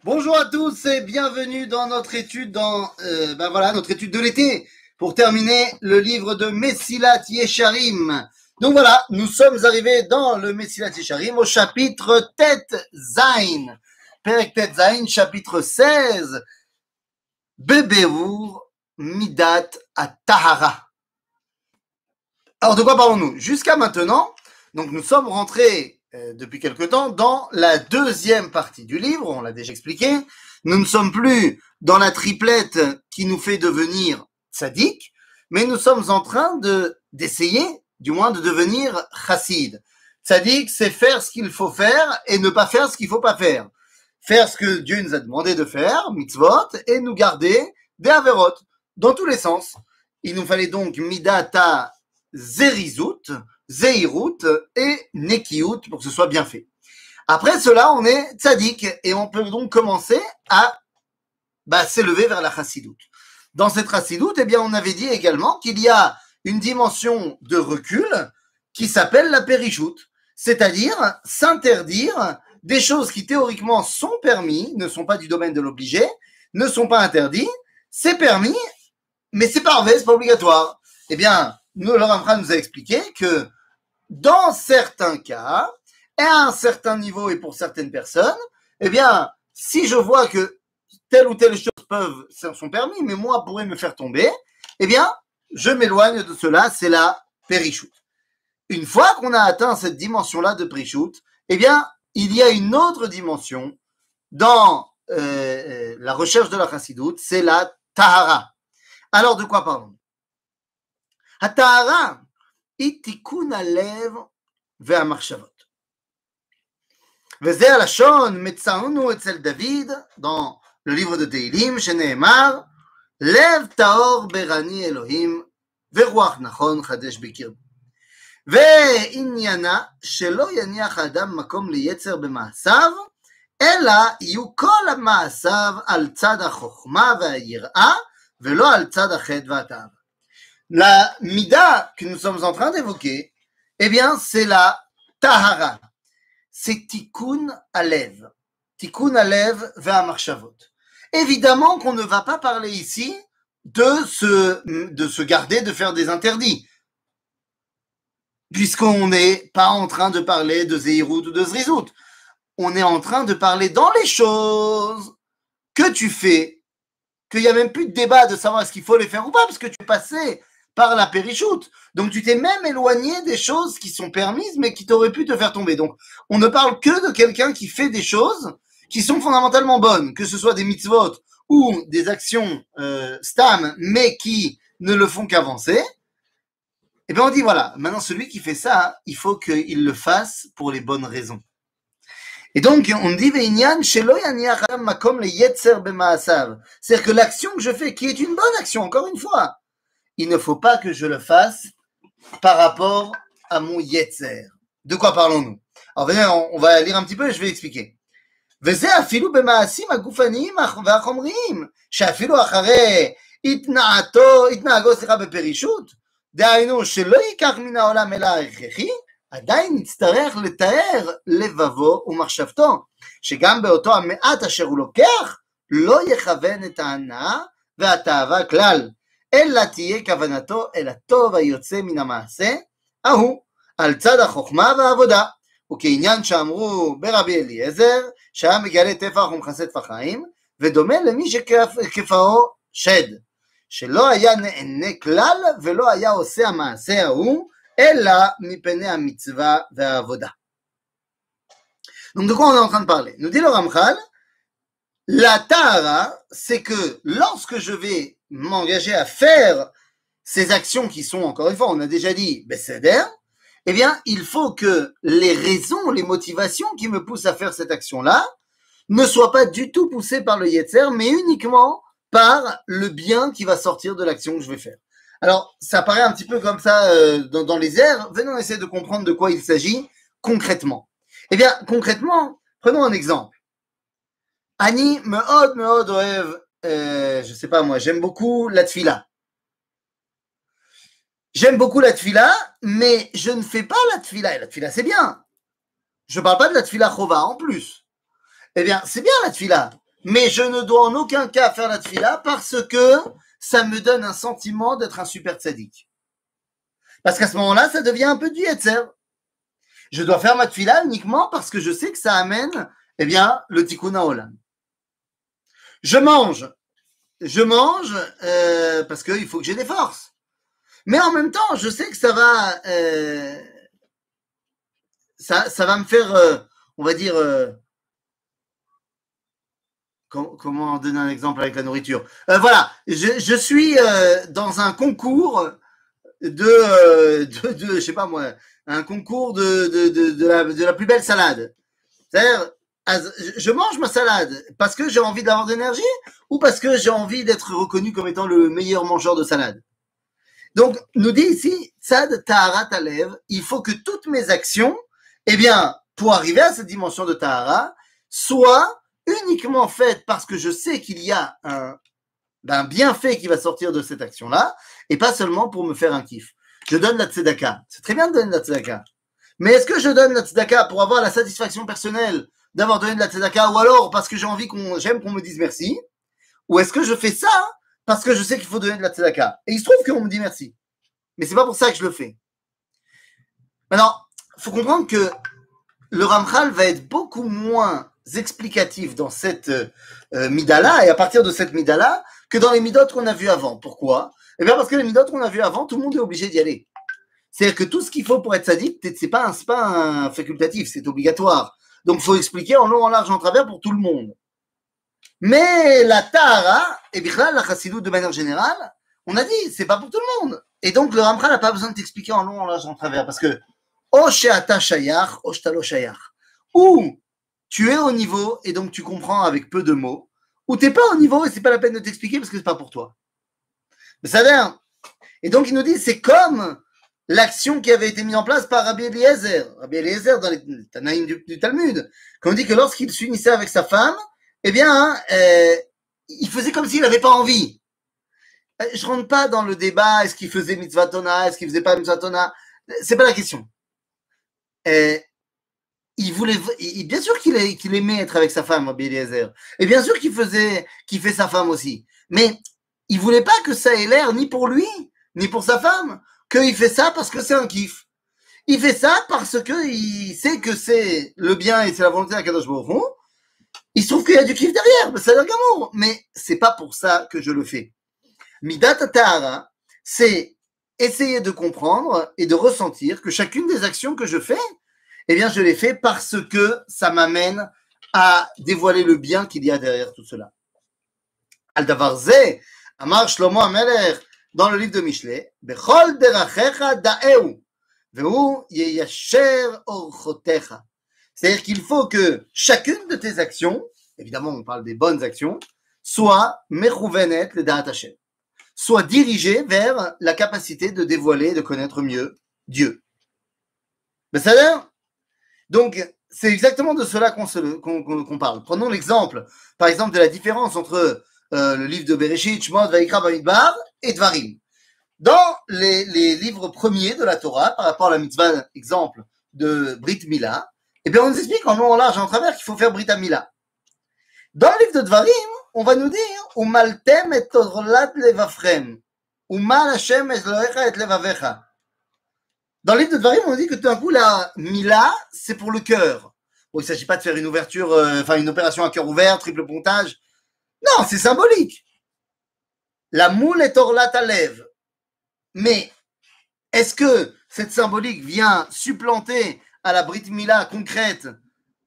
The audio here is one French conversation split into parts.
Bonjour à tous et bienvenue dans notre étude notre étude de l'été pour terminer le livre de Mesilat Yesharim. Donc voilà, nous sommes arrivés dans le Mesilat Yesharim au chapitre Tet Zain. Perek Tet Zain, chapitre 16. Beberur Midat At-Tahara. Alors de quoi parlons-nous? Jusqu'à maintenant, donc nous sommes rentrés depuis quelque temps dans la deuxième partie du livre, on l'a déjà expliqué. Nous ne sommes plus dans la triplette qui nous fait devenir tzaddik, mais nous sommes en train d'essayer, du moins de devenir chassid. Tzaddik, c'est faire ce qu'il faut faire et ne pas faire ce qu'il faut pas faire. Faire ce que Dieu nous a demandé de faire, mitzvot, et nous garder des averot, dans tous les sens. Il nous fallait donc midata zerizut, zeirut et nekiut pour que ce soit bien fait. Après cela, on est tzaddik et on peut donc commencer à s'élever vers la chassidoute. Dans cette chassidoute, eh bien, on avait dit également qu'il y a une dimension de recul qui s'appelle la périchoute, c'est-à-dire s'interdire des choses qui théoriquement sont permis, ne sont pas du domaine de l'obligé, ne sont pas interdits, c'est permis, mais c'est pas c'est pas obligatoire. Eh bien, le Ramchal nous a expliqué que dans certains cas, et à un certain niveau et pour certaines personnes, eh bien, si je vois que telle ou telle chose sont permis, mais moi pourrait me faire tomber, eh bien, je m'éloigne de cela, c'est la périchoute. Une fois qu'on a atteint cette dimension-là de périchoute, eh bien, il y a une autre dimension dans la recherche de la chassidoute, c'est la tahara. Alors, de quoi parlons-nous? La tahara, היא תיקון הלב והמחשבות. וזה הלשון מצאנו אצל דוד, dans le livre de תהילים, שנאמר, לב טהור ברני אלוהים, ורוח נכון חדש בקרבו. ועניינה שלא יניח האדם מקום ליצר במעשיו, אלא יהיו כל המעשיו על צד החוכמה והיראה, ולא על צד החטא והתאווה. La mida que nous sommes en train d'évoquer, eh bien, c'est la tahara. C'est tikkun alev. Tikkun alev ve'amachshavot. Évidemment qu'on ne va pas parler ici de se garder, de faire des interdits. Puisqu'on n'est pas en train de parler de zeirut ou de zrizut. On est en train de parler dans les choses que tu fais, qu'il n'y a même plus de débat de savoir est-ce qu'il faut les faire ou pas, parce que tu es passé par la périchoute. Donc, tu t'es même éloigné des choses qui sont permises, mais qui t'auraient pu te faire tomber. Donc, on ne parle que de quelqu'un qui fait des choses qui sont fondamentalement bonnes, que ce soit des mitzvot ou des actions stam, mais qui ne le font qu'avancer. Et bien, on dit, voilà, maintenant, celui qui fait ça, il faut qu'il le fasse pour les bonnes raisons. Et donc, on dit, c'est-à-dire que l'action que je fais, qui est une bonne action, encore une fois, il ne faut pas que je le fasse par rapport à mon yetzer. De quoi parlons-nous? Alors, venez, on va lire un petit peu et je vais expliquer. וזה אפילו במעשים הגופניים והחומריים, שאפילו אחרי התנהגו בפרישות, דהיינו שלא ייקח מן העולם אלא ההכרחי, עדיין נצטרך לתאר לבבו ומחשבתו, שגם באותו המעט אשר הוא לוקח, לא יכוון את ההנאה והתאווה כלל. אלא תהיה כוונתו אל הטוב היוצא מן המעשה, ההוא, על צד החוכמה והעבודה, וכעניין שאמרו ברבי אליעזר, שהיה מגלה טפח ומכסה טפחיים, ודומה למי שכפאו שד, שלא היה נהנה כלל, ולא היה עושה המעשה ההוא, אלא מפני המצווה והעבודה. Donc de quoi on est en train de parler? Nous dit le Ramchal, la tahara, c'est que lorsque je vais m'engager à faire ces actions qui sont, encore une fois, on a déjà dit, besséder, eh bien, il faut que les raisons, les motivations qui me poussent à faire cette action-là ne soient pas du tout poussées par le yetzer, mais uniquement par le bien qui va sortir de l'action que je vais faire. Alors, ça paraît un petit peu comme ça dans les airs. Venons essayer de comprendre de quoi il s'agit concrètement. Eh bien, concrètement, prenons un exemple. Ani meod oev, je sais pas moi, j'aime beaucoup la tfila. J'aime beaucoup la tfila, mais je ne fais pas la tfila. Et la tfila, c'est bien. Je parle pas de la tfila chova en plus. Eh bien, c'est bien la tfila. mais je ne dois en aucun cas faire la tfila parce que ça me donne un sentiment d'être un super tzaddik. Parce qu'à ce moment-là, ça devient un peu du yetzer. Je dois faire ma tfila uniquement parce que je sais que ça amène, eh bien, le tikkun haolam. Je mange parce qu'il faut que j'ai des forces. Mais en même temps, je sais que ça va me faire, on va dire, comment donner un exemple avec la nourriture? Voilà, je suis dans un concours je sais pas moi, un concours de la plus belle salade. C'est-à-dire, je mange ma salade parce que j'ai envie d'avoir de l'énergie ou parce que j'ai envie d'être reconnu comme étant le meilleur mangeur de salade. Donc, nous dit ici, Tzad Tahara Talev, il faut que toutes mes actions, eh bien, pour arriver à cette dimension de Tahara, soient uniquement faites parce que je sais qu'il y a un bienfait qui va sortir de cette action-là, et pas seulement pour me faire un kiff. Je donne la tzedaka. C'est très bien de donner la tzedaka. Mais est-ce que je donne la tzedaka pour avoir la satisfaction personnelle d'avoir donné de la tzedaka, ou alors parce que j'ai envie j'aime qu'on me dise merci, ou est-ce que je fais ça parce que je sais qu'il faut donner de la tzedaka? Et il se trouve qu'on me dit merci. Mais c'est pas pour ça que je le fais. Maintenant, il faut comprendre que le Ramchal va être beaucoup moins explicatif dans cette mida-là, et à partir de cette mida-là, que dans les midot qu'on a vues avant. Pourquoi? Eh bien parce que les midot qu'on a vues avant, tout le monde est obligé d'y aller. C'est-à-dire que tout ce qu'il faut pour être sadique, c'est pas un facultatif, c'est obligatoire. Donc il faut expliquer en long, en large, en travers pour tout le monde. Mais la Tahara, et bien la chassidut de manière générale, on a dit, c'est pas pour tout le monde. Et donc le Ramchal n'a pas besoin de t'expliquer en long, en large, en travers, parce que O she'ata shayach, o she'ta lo shayach. Ou tu es au niveau et donc tu comprends avec peu de mots, ou t'es pas au niveau et c'est pas la peine de t'expliquer parce que c'est pas pour toi. Mais ça a l'air. Et donc il nous dit, c'est comme l'action qui avait été mise en place par Rabbi Eliezer. Rabbi Eliezer dans les Tanaïm du Talmud, quand on dit que lorsqu'il s'unissait avec sa femme, eh bien, il faisait comme s'il n'avait pas envie. Je rentre pas dans le débat, est-ce qu'il faisait mitzvah tona, est-ce qu'il faisait pas mitzvah tona, c'est pas la question. Il voulait, bien sûr qu'il aimait être avec sa femme, Rabbi Eliezer. Et bien sûr qu'il fait sa femme aussi. Mais il voulait pas que ça ait l'air ni pour lui, ni pour sa femme, qu'il fait ça parce que c'est un kiff. Il fait ça parce que il sait que c'est le bien et c'est la volonté d'Akadosh Baruch Hu. Il se trouve qu'il y a du kiff derrière, ça a l'air gamour. Mais c'est pas pour ça que je le fais. Midat Tahara, c'est essayer de comprendre et de ressentir que chacune des actions que je fais, eh bien, je les fais parce que ça m'amène à dévoiler le bien qu'il y a derrière tout cela. Al-Davar Zeh, Amar Shlomo HaMelech, dans le livre de Mishlei, Bechol derachecha da'eu, vehu yeyasher orchotecha. C'est-à-dire qu'il faut que chacune de tes actions, évidemment on parle des bonnes actions, soit mechouvenet le da'at Hashem, soit dirigée vers la capacité de dévoiler, de connaître mieux Dieu. Mais ça a l'air. Donc, c'est exactement de cela qu'on parle. Prenons l'exemple, par exemple, de la différence entre le livre de Bereshit, Shemot, Vayikra, Bamidbar et Dvarim. Dans les livres premiers de la Torah, par rapport à la mitzvah, exemple de Brit Mila, eh bien, on nous explique en long, en large et en travers qu'il faut faire Brit Mila. Dans le livre de Dvarim, on va nous dire Umaltem et Torlat levavchem, Umal Hashem Elohecha et levavecha. Dans le livre de Dvarim, on dit que tout d'un coup, la Mila, c'est pour le cœur. Bon, il ne s'agit pas de faire une ouverture, une opération à cœur ouvert, triple pontage. Non, c'est symbolique. La moule est orlat à lèvres. Mais est-ce que cette symbolique vient supplanter à la Brit Mila concrète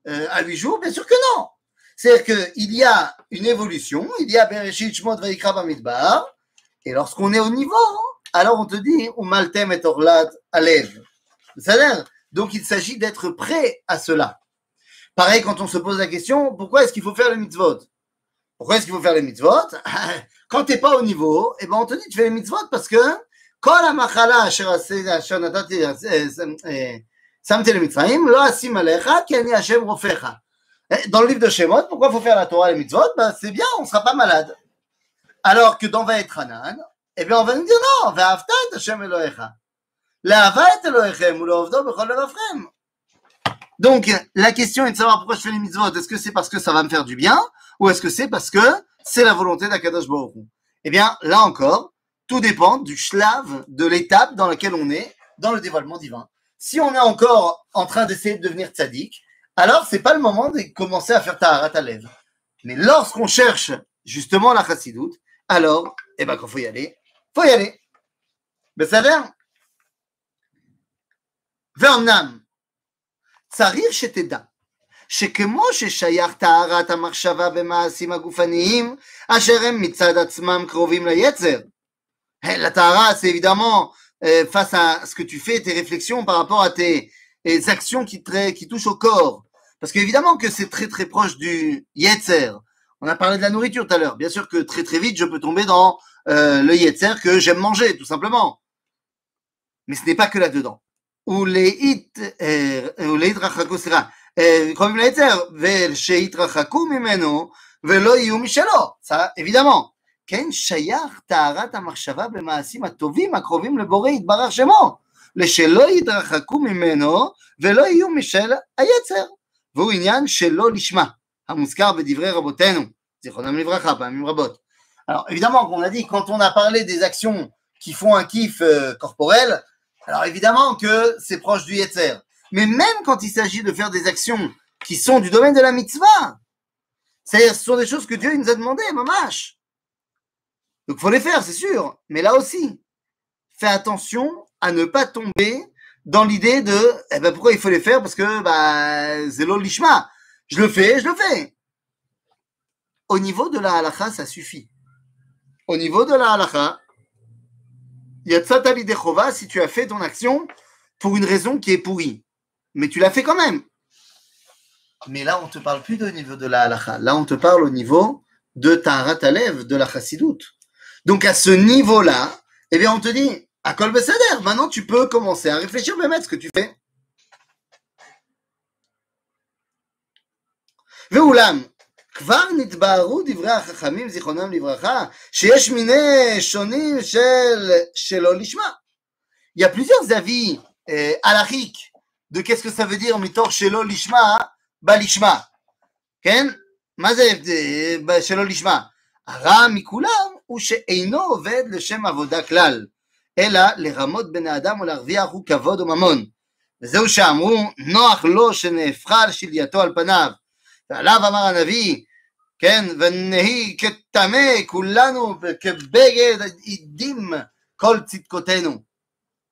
à 8 jours? Bien sûr que non. C'est-à-dire qu'il y a une évolution, il y a Bereshit, Shemot, Vayikra, Bamidbar, et lorsqu'on est au niveau, alors on te dit Umaltem et Orlat Alev. C'est-à-dire, donc il s'agit d'être prêt à cela. Pareil quand on se pose la question, pourquoi est-ce qu'il faut faire les mitzvot? Pourquoi est-ce qu'il faut faire les mitzvot? Quand tu n'es pas au niveau, eh ben on te dit tu fais les mitzvot parce que Kol hamachala asher natati samti lemitzrayim lo asim alecha ki ani Hashem rofecha. Dans le livre de Shemot, pourquoi il faut faire la Torah et les mitzvot? Ben c'est bien, on ne sera pas malade. Alors que dans Vaetranan, eh bien, on va nous dire non, Ve'afta et Hashem Elohecha. Le'ava et Elohechem, ou le'ovdo b'chol levavchem. Donc, la question est de savoir pourquoi je fais les mitzvot. Est-ce que c'est parce que ça va me faire du bien ou est-ce que c'est parce que c'est la volonté d'Akadosh Baruch Hu? Eh bien, là encore, tout dépend du shlav, de l'étape dans laquelle on est dans le dévoilement divin. Si on est encore en train d'essayer de devenir tzaddik, alors c'est pas le moment de commencer à faire taharat halev. Mais lorsqu'on cherche justement la chassidoute, alors, eh ben, quand faut y aller, faut y aller. בסדר? ואומנם, צריך שתדע שכמו ששייך טהרת המחשבה במעשים הגופניים, אשר הם מצד עצמם קרובים ליצר. La tahara, c'est évidemment face à ce que tu fais, tes réflexions par rapport à tes actions qui touchent au corps. Parce qu'évidemment que c'est très très proche du yetzer. On a parlé de la nourriture tout à l'heure. Bien sûr que très très vite, je peux tomber dans le yetzer que j'aime manger, tout simplement. Mais ce n'est pas que là-dedans. Ça, évidemment. כן שייך טהרת המחשבה במעשים הטובים הקרובים לבורא יתברך שמו, לשלא יתרחקו ממנו ולא יהיו משל היצר. והוא עניין שלא לשמה, המוזכר בדברי רבותינו, זיכרונם לברכה, פעמים רבות. Alors évidemment, on a dit, quand on a parlé des actions qui font un kiff corporel, alors évidemment que c'est proche du yetzer. Mais même quand il s'agit de faire des actions qui sont du domaine de la mitzvah, c'est-à-dire ce sont des choses que Dieu nous a demandé, mamash. Donc il faut les faire, c'est sûr. Mais là aussi, fais attention à ne pas tomber dans l'idée de pourquoi il faut les faire parce que c'est l'ol lishma. Je le fais. Au niveau de la halakha, ça suffit. Au niveau de la halakha, yatzat alidei chova si tu as fait ton action pour une raison qui est pourrie. Mais tu l'as fait quand même. Mais là, on ne te parle plus au niveau de la halakha. Là, on te parle au niveau de taharat halev, de la chassidoute. Donc à ce niveau-là, eh bien on te dit, Akol Beseder, maintenant tu peux commencer à réfléchir, mais ce que tu fais. ואולם, כבר נתבהרו דברי החכמים זיכרונם לברכה, שיש מיני שונים שלא לשמה. Il y a plusieurs avis halachiques de qu'est-ce que ça veut dire מתוך שלא לשמה, בלשמה. כן? מה זה שלא לשמה? הרע מכולם הוא שאינו עובד לשם עבודה כלל, אלא לרמות בני אדם ולהרוויח הוא כבוד וממון. וזהו שאמרו, נוח לו שנהפכה שלייתו על פניו. ועליו אמר הנביא, כן, ונהי כטמא כולנו כבגד עדים כל צדקותינו.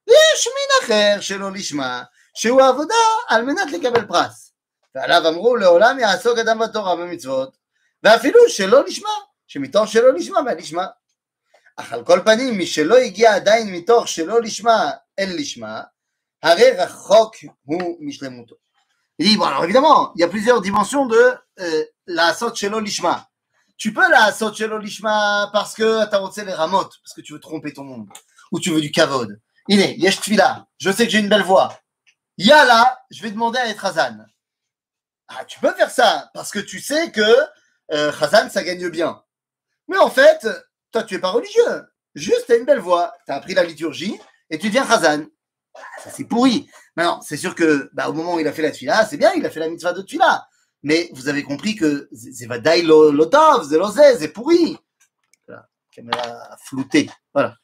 ויש מין אחר שלא לשמה, שהוא עבודה על מנת לקבל פרס. ועליו אמרו, לעולם יעסוק אדם בתורה במצוות, ואפילו שלא לשמה. שמתוך שלא לשמה והלשמה. אך על כל פנים, מי שלא הגיע עדיין מתוך שלא לשמה אל לשמה, הרי רחוק הוא משלמותו. Il dit, bon alors évidemment, il y a plusieurs dimensions de la asot shelo lishma. Tu peux la asot shelo lishma parce que tu as roté les ramotes, parce que tu veux tromper ton monde, ou tu veux du kavod. Il est, yesh tfila, je sais que j'ai une belle voix. Yalla, je vais demander à être Hazan. Ah, tu peux faire ça, parce que tu sais que Hazan, ça gagne bien. Mais en fait, toi, tu n'es pas religieux. Juste, tu as une belle voix. Tu as appris la liturgie et tu deviens Hazan. Ça, c'est pourri. Maintenant, c'est sûr que au moment où il a fait la tfila, c'est bien, il a fait la mitzvah de tfila. Mais vous avez compris que c'est vadaï lotov, c'est pourri. Voilà. Caméra floutée. Voilà.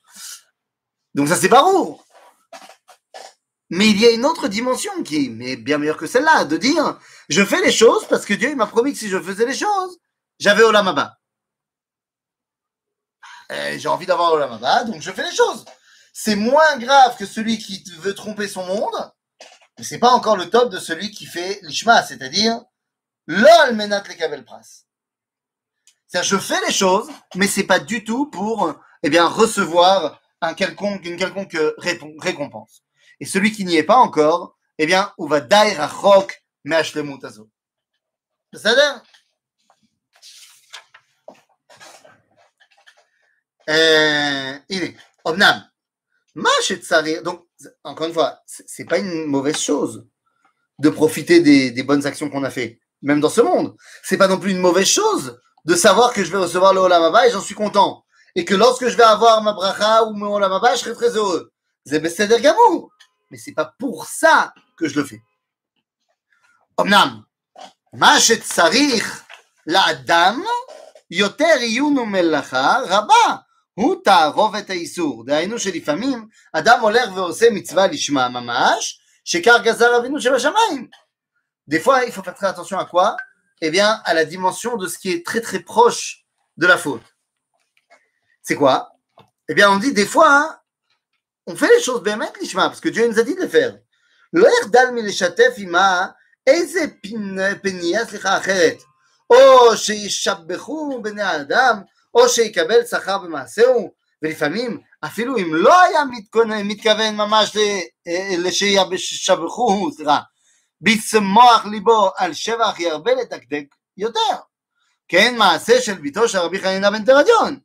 Donc ça, c'est pas roux. Mais il y a une autre dimension qui est bien meilleure que celle-là, de dire, je fais les choses parce que Dieu il m'a promis que si je faisais les choses, j'avais Olam Haba. J'ai envie d'avoir Olam Haba, donc je fais les choses. C'est moins grave que celui qui veut tromper son monde, mais c'est pas encore le top de celui qui fait l'ishma, c'est-à-dire l'ol menat lekabel pras. C'est-à-dire je fais les choses, mais c'est pas du tout pour recevoir une quelconque récompense. Et celui qui n'y est pas encore, ou va daï rachok me'ashlemut hazo. בסדר? הנה, אמנם, מה שצריך, donc, encore une fois, c'est pas une mauvaise chose de profiter des bonnes actions qu'on a fait, même dans ce monde. C'est pas non plus une mauvaise chose de savoir que je vais recevoir le Olam Haba et j'en suis content. Et que lorsque je vais avoir ma bracha ou mon Olam Haba, je serai très heureux. C'est beseder gamour. Mais c'est pas pour ça que je le fais. אמנם, מה שצריך לאדם, יותר עיון ומלאכה רבה, הוא תערובת האיסור. דהיינו שלפעמים אדם הולך ועושה מצווה לשמה ממש, שכך גזר אבינו שבשמיים. Des fois, il faut faire très attention à quoi? Eh bien, à la dimension de ce qui est très très proche de la faute. C'est quoi? Eh bien, on dit des fois, on fait les choses באמת לשמה, parce que Dieu nous a dit de le faire. לא יחדל מלשתף עמה איזה פנייה, סליחה, אחרת. או שישבחו בני האדם, או שיקבל שכר במעשהו, ולפעמים, אפילו אם לא היה מתכוון ממש לשישבחו, סליחה, בצמוח ליבו על שבח ירבה לדקדק יותר. כן, מעשה של ביתו של רבי חנינא בן תרדיון.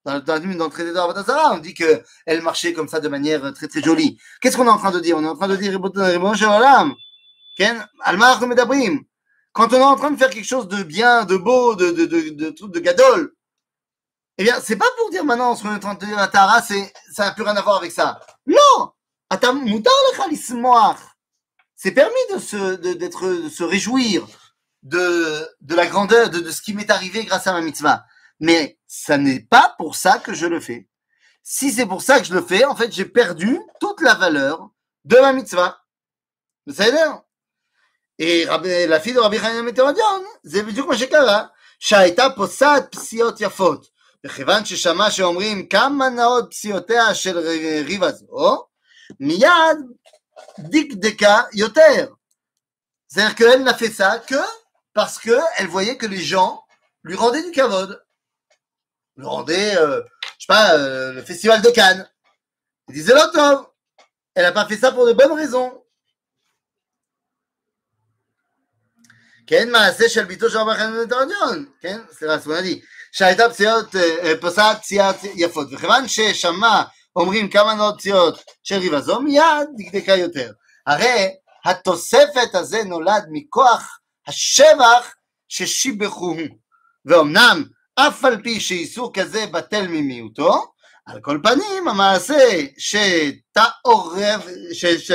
Dans le traité de Avodat Zarah, on dit qu'elle marchait comme ça de manière très très jolie. Qu'est-ce qu'on est en train de dire? On est en train de dire Ribono shel olam. Al ma אנחנו מדברים. Quand on est en train de faire quelque chose de bien, de beau, de gadol, eh bien, c'est pas pour dire maintenant, ce qu'on est en train de dire la Tahara, ça n'a plus rien à voir avec ça. Non! C'est permis de se réjouir de la grandeur, de ce qui m'est arrivé grâce à ma mitzvah. Mais ça n'est pas pour ça que je le fais. Si c'est pour ça que je le fais, en fait, j'ai perdu toute la valeur de ma mitzvah. Vous savez bien? Et la fille de Rabbi Hanina ben Teradion, זה בדיוק מה שקרה, שהייתה פוסעת פסיעות יפות, וכיוון ששמע שאומרים כמה נאות פסיעותיה של ריבה זו, מיד דקדקה יותר. C'est-à-dire qu'elle n'a fait ça que parce qu'elle voyait que les gens lui rendaient du kavod. Lui rendaient, je sais pas, le festival de Cannes. Elle disait l'automne. Elle n'a pas fait ça pour de bonnes raisons. כן, מעשה של ביתו של רבי חנינא בן תרדיון, כן, סליחה, סליחה, שהייתה פוסעת פסיעות יפות, וכיוון ששמע אומרים כמה נאות פסיעות של ריבה זו, מיד דקדקה יותר. הרי התוספת הזה נולד מכוח השבח ששיבחוהו, ואומנם אף על פי שאיסור כזה בטל ממיעוטו, על כל פנים המעשה של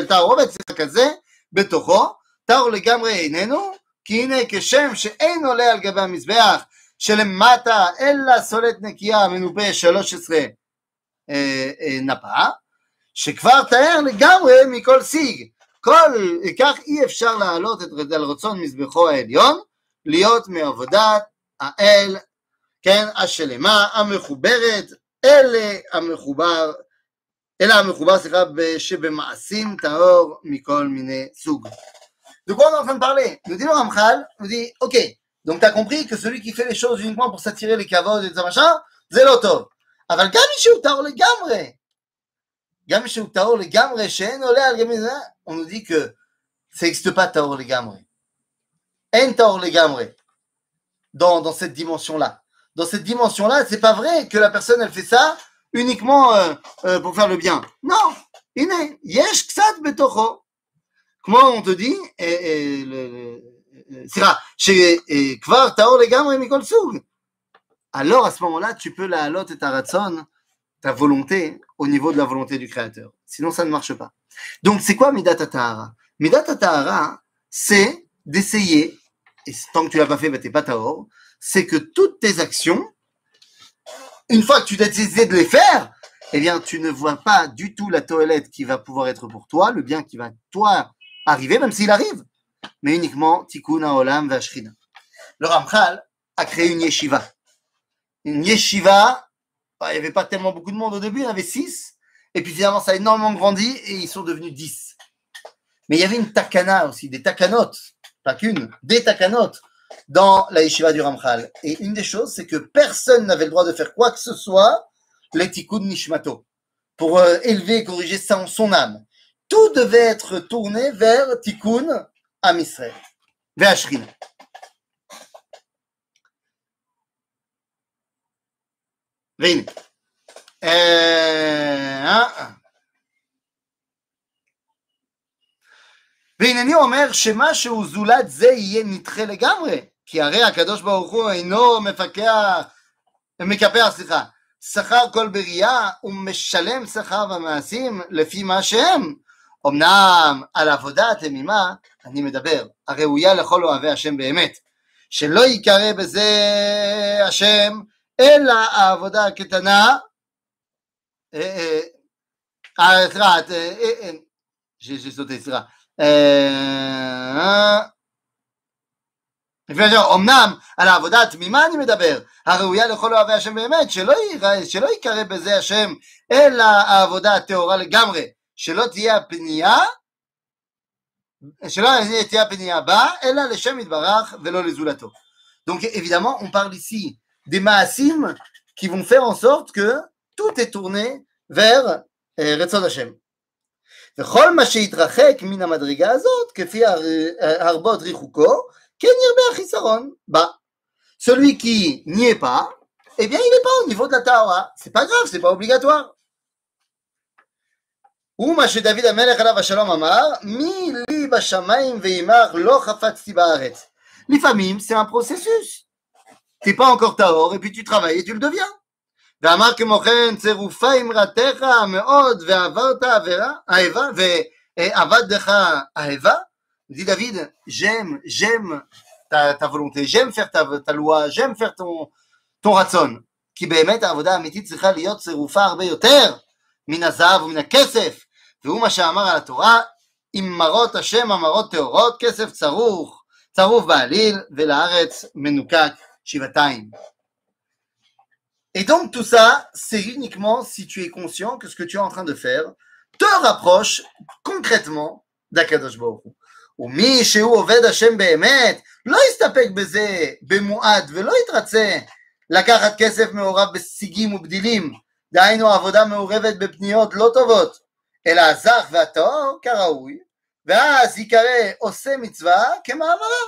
תערובת כזה בתוכו, טהור לגמרי איננו, כי הנה כשם שאין עולה על גבי המזבח שלמטה אלא סולת נקייה מנופה 13 נפה, שכבר תאר לגמרי מכל סיג, כך אי אפשר להעלות על רצון מזבחו העליון, להיות מעבודת האל, כן, השלמה, המחוברת, אלא המחובר, סליחה, שבמעשים טהור מכל מיני סוג. De quoi on est en train de parler? Nous dit le Ramchal, nous dit, ok, donc tu as compris que celui qui fait les choses uniquement pour s'attirer les kavod et tout ça machin, c'est l'auto. אבל גם מי שהוא טהור לגמרי, שאין עולה על גבי זה, on nous dit que ça n'existe pas טהור לגמרי. אין טהור לגמרי dans cette dimension-là. Dans cette dimension-là, c'est pas vrai que la personne, elle fait ça uniquement pour faire le bien. Non, הנה, יש קצת בתוכו. Comment on te dit, שכבר טהור לגמרי מכל סוג. Alors à ce moment-là, tu peux la halot et ta ratson, ta volonté, au niveau de la volonté du Créateur. Sinon, ça ne marche pas. Donc, c'est quoi Midat HaTahara? Midat HaTahara, c'est d'essayer, et tant que tu ne l'as pas fait, tu n'es pas tahor, c'est que toutes tes actions, une fois que tu décides de les faire, eh bien, tu ne vois pas du tout la toilette qui va pouvoir être pour toi, le bien qui va, toi, arriver, même s'il arrive, mais uniquement Tikkun HaOlam VeHashchina. Le Ramchal a créé une yeshiva. Une yeshiva, il n'y avait pas tellement beaucoup de monde au début, il y en avait 6, et puis finalement ça a énormément grandi et ils sont devenus 10. Mais il y avait une takana aussi, des takanot, pas qu'une, des takanot dans la yeshiva du Ramchal. Et une des choses, c'est que personne n'avait le droit de faire quoi que ce soit, les Tikkun Nishmato, pour élever et corriger son âme. Tout devait être tourné vers Tikkun Am Israël, VeHashchina. והנה, והנני אומר שמשהו זולת זה יהיה נדחה לגמרי, כי הרי הקדוש ברוך הוא אינו מקפח שכר כל בריאה ומשלם שכר במעשים לפי מה שהם. אמנם על עבודה התמימה אני מדבר, הראויה לכל אוהבי השם באמת, שלא ייקרא בזה השם, אלא העבודה הקטנה, סליחה, j'ai sauté, סליחה. אמנם על העבודה התמימה אני מדבר, הראויה לכל אוהבי השם באמת, שלא ייקרא בזה השם, אלא העבודה הטהורה לגמרי, שלא תהיה הפנייה בה, אלא לשם יתברך ולא לזולתו. Donc évidemment, on parle ici des maasim qui vont faire en sorte que tout est tourné vers רצון השם. וכל מה שהתרחק מן המדרגה הזאת, כפי הרבות ריחוקו, כן ירבה החיסרון בה. Celui qui n'y est pas, eh bien il n'est pas au niveau de la Tahora. C'est pas grave, c'est pas obligatoire. ומה שדוד המלך עליו השלום אמר, מי לי בשמיים ועמך לא חפצתי בארץ. לפעמים c'est un processus. T'es pas encore tahor et puis tu travailles et tu le deviens. ואמר כמו כן, צירופה אמרתך מאוד ועברת האהבה ועבדך האהבה. Dit David, j'aime ta volonté, j'aime faire ta loi, j'aime faire ton רצון. כי באמת העבודה האמיתית צריכה להיות צירופה הרבה יותר מן הזהב ומן הכסף. והוא מה שאמר על התורה, אם מרות השם אמרות טהורות, כסף צרוף בעליל, ולארץ מנוקק שבעתיים. Et donc tout ça, c'est uniquement si tu es conscient que ce que tu es en train de faire te rapproche concrètement d'Akadosh Baruch Hu. ומי שהוא עובד השם באמת, לא יסתפק בזה במועד ולא יתרצה לקחת כסף מעורב בשיגים ובדילים, דהיינו עבודה מעורבת בפניות לא טובות, אלא הזך והטהור כראוי, ואז יקרא עושה מצווה כמאמרה,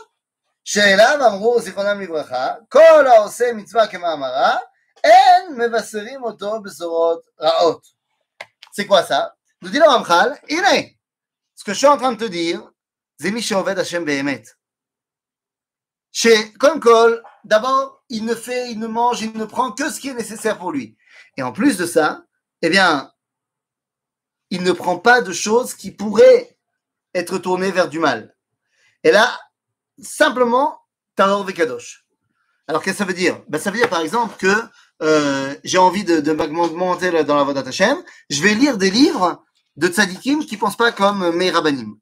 שאליו אמרו זיכרונם לברכה, כל העושה מצווה כמאמרה, אין מבשרים אותו בשורות רעות. C'est quoi ça? Nous dit le Ramchal, הנה, ce que je suis en train de te dire, זה מי שעובד השם באמת. שקודם כל, d'abord, il ne mange, il ne prend que ce qui est nécessaire pour lui. Et en plus de ça, eh bien, il ne prend pas de choses qui pourraient être tournées vers du mal. Et là, simplement, Tahor Vekadosh. Alors, qu'est-ce que ça veut dire? Ben, ça veut dire, par exemple, que j'ai envie de m'augmenter dans la Vodat Hashem, je vais lire des livres de tzadikim qui ne pensent pas comme mes rabbanim.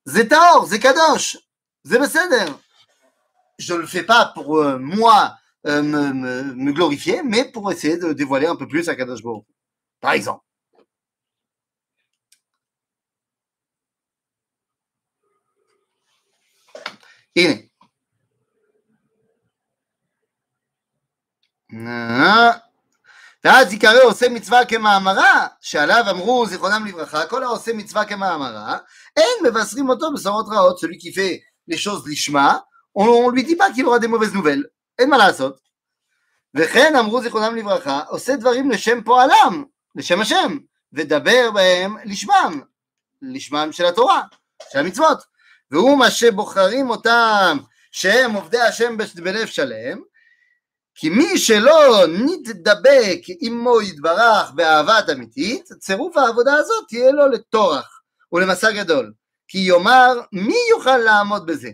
C'est Tahor, c'est Kadosh, c'est Beseder. Je ne le fais pas pour moi me glorifier, mais pour essayer de dévoiler un peu plus à Kadosh Baruch Hu. Par exemple. הנה. ואז יקרא עושה מצווה כמאמרה, שעליו אמרו זיכרונם לברכה, כל העושה מצווה כמאמרה, אין מבשרים אותו בשורות רעות. Celui qui fait les choses לשמה, on lui dit pas qu'il aura des mauvaises nouvelles, אין מה לעשות. וכן אמרו זיכרונם לברכה, עושה דברים לשם פועלם, לשם השם, ודבר בהם לשמם של התורה, של המצוות. והוא מה שבוחרים אותם שהם עובדי השם בלב שלם, כי מי שלא נתדבק עמו יתברך באהבת אמיתית, צירוף העבודה הזאת תהיה לו לטורח ולמסע גדול, כי יאמר מי יוכל לעמוד בזה.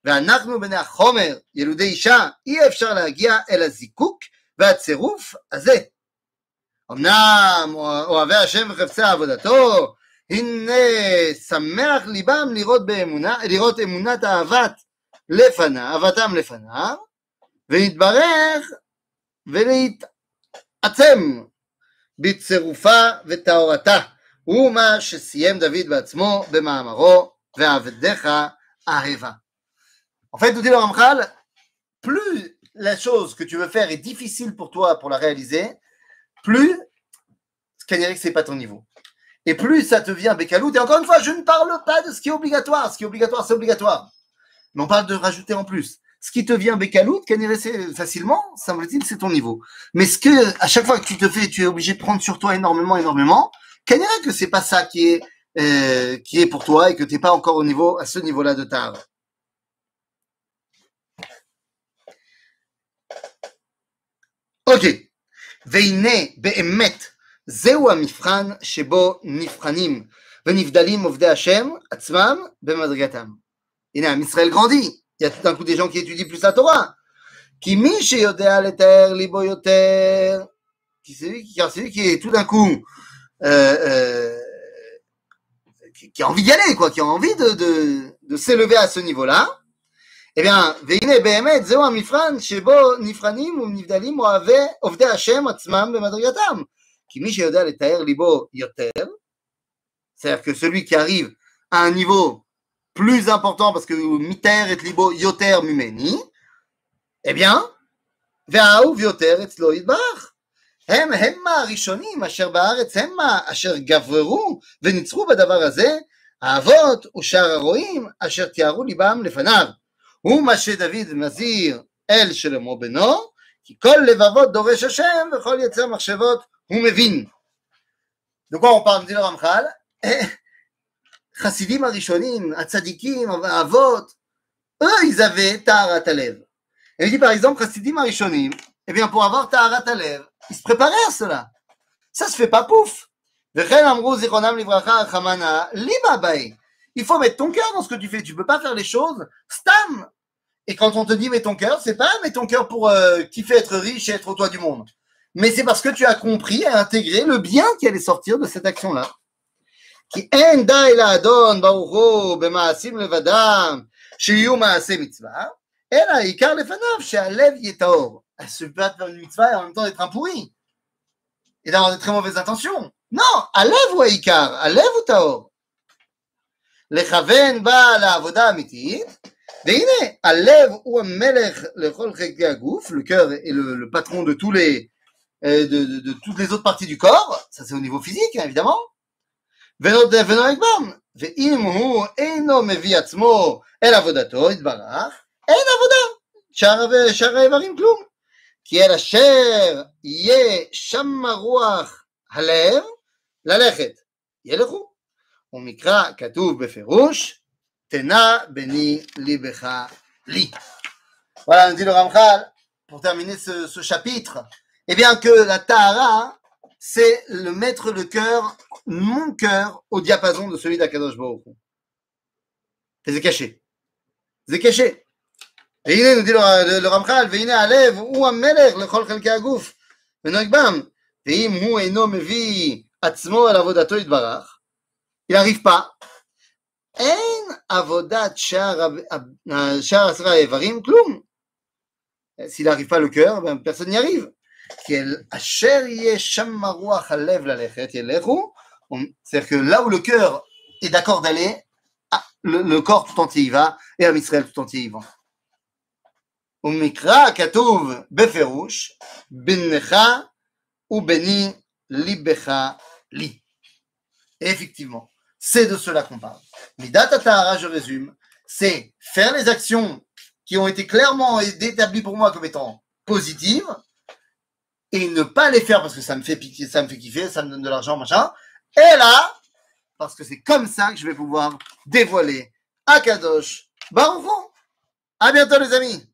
ואנחנו בני החומר, ילודי אישה, אי אפשר להגיע אל הזיקוק והצירוף הזה. אמנם אוהבי השם וחפצי עבודתו, הנה שמח ליבם לראות אמונת אהבתם לפניו, ונתברך ולהתעצם בצירופה וטהורתה, הוא מה שסיים דוד בעצמו במאמרו ועבדך אהבה. En fait, nous dit le Ramchal, plus la chose que tu veux faire est difficile pour toi pour la réaliser, plus c'est pas ton niveau. Et plus ça te vient bécaloute. Et encore une fois, je ne parle pas de ce qui est obligatoire. Ce qui est obligatoire, c'est obligatoire. Mais on parle de rajouter en plus. Ce qui te vient bécaloute, facilement, semble-t-il, c'est ton niveau. Mais ce que, à chaque fois que tu es obligé de prendre sur toi énormément, que c'est pas ça qui est pour toi et que t'es pas encore à ce niveau-là de ta. Ok. והנה באמת זהו המבחן שבו נבחנים ונבדלים עובדי השם עצמם במדרגתם. הנה, עם Israël grandit. Il y a tout d'un coup des gens qui étudient plus la Torah. כי מי שיודע לתאר ליבו יותר, car c'est lui qui est tout d'un coup qui a envie d'y aller, quoi, qui a envie de s'élever à ce niveau-là, eh bien, והנה באמת, זהו המבחן שבו נבחנים ונבדלים עובדי השם עצמם במדרגתם. כי מי שיודע לתאר ליבו יותר, c'est-à-dire que celui qui arrive à un niveau plus important, parce que mitaer et libo yoter mimeni, eh bien, והאהוב יותר אצלו יתברך. הם הראשונים אשר בארץ המה אשר גברו וניצחו בדבר הזה, האבות ושאר הרועים אשר תיארו ליבם לפניו. הוא מה שדוד מזהיר אל שלמה בנו, כי כל לבבות דורש השם וכל יצר מחשבות הוא מבין. De quoi on parle, dit le Ramchal? Chassidim הראשונים, הצדיקים, האבות, eux ils avaient Taharat Halev. Et il dit par exemple, Chassidim הראשונים, eh bien pour avoir Taharat Halev, ils se préparaient à cela. Ça se fait pas pouf. וכן אמרו זיכרונם לברכה חמנה ליבה באי. Il faut mettre ton cœur dans ce que tu fais. Tu peux pas faire les choses stam. Et quand on te dit mets ton cœur, c'est pas mets ton cœur pour kiffer être riche et être au toit du monde. Mais c'est parce que tu as compris et intégré le bien qui allait sortir de cette action-là. כי אין די לאדון ברוך הוא במעשים לבדם שיהיו מעשי מצווה, אלא העיקר לפניו שהלב יהיה טהור. Elle se peut faire une mitzvah et en même temps être un pourri. Et d'avoir de très mauvaises intentions. Non, הלב הוא העיקר, הלב הוא טהור. לכוון בה לעבודה אמיתית, והנה, הלב הוא המלך לכל חלקי הגוף, le cœur est le patron de tous les de toutes les autres parties du corps, ça c'est au niveau physique, hein, évidemment. ונוהג בם, ואם הוא אינו מביא עצמו אל עבודתו, יתברך, אין עבודה, שאר האיברים כלום. כי אל אשר יהיה שם רוח הלב, ללכת, ילכו. ומקרא כתוב בפירוש, תנה בני ליבך לי. Voilà, nous dit le Ramchal, pour terminer ce chapitre, eh bien que la Tahara, c'est le mettre le cœur, mon cœur, au diapason de celui d'Akadosh Baruch Hu. Et c'est caché. C'est caché. Et il nous dit le Ramchal, והנה הלב הוא המלך לכל חלקי הגוף, ונוהג בם, ואם הוא אינו מביא עצמו אל עבודתו יתברך, il n'arrive pas. אין עבודת שאר עשרה האיברים, כלום. S'il n'arrive pas le cœur, ben, personne n'y arrive. C'est-à-dire que là où le cœur est d'accord d'aller, le corps tout entier y va, et Am Israël tout entier y va. ומקרא כתוב בפירוש, בנך ובני ליבך לי. Et effectivement, c'est de cela qu'on parle. Midat HaTahara, je résume, c'est faire les actions qui ont été clairement établies pour moi comme étant positives, et ne pas les faire parce que ça me fait pitié, ça me fait kiffer, ça me donne de l'argent, machin. Et là, parce que c'est comme ça que je vais pouvoir dévoiler Akadosh Baruch Hu. À bientôt les amis.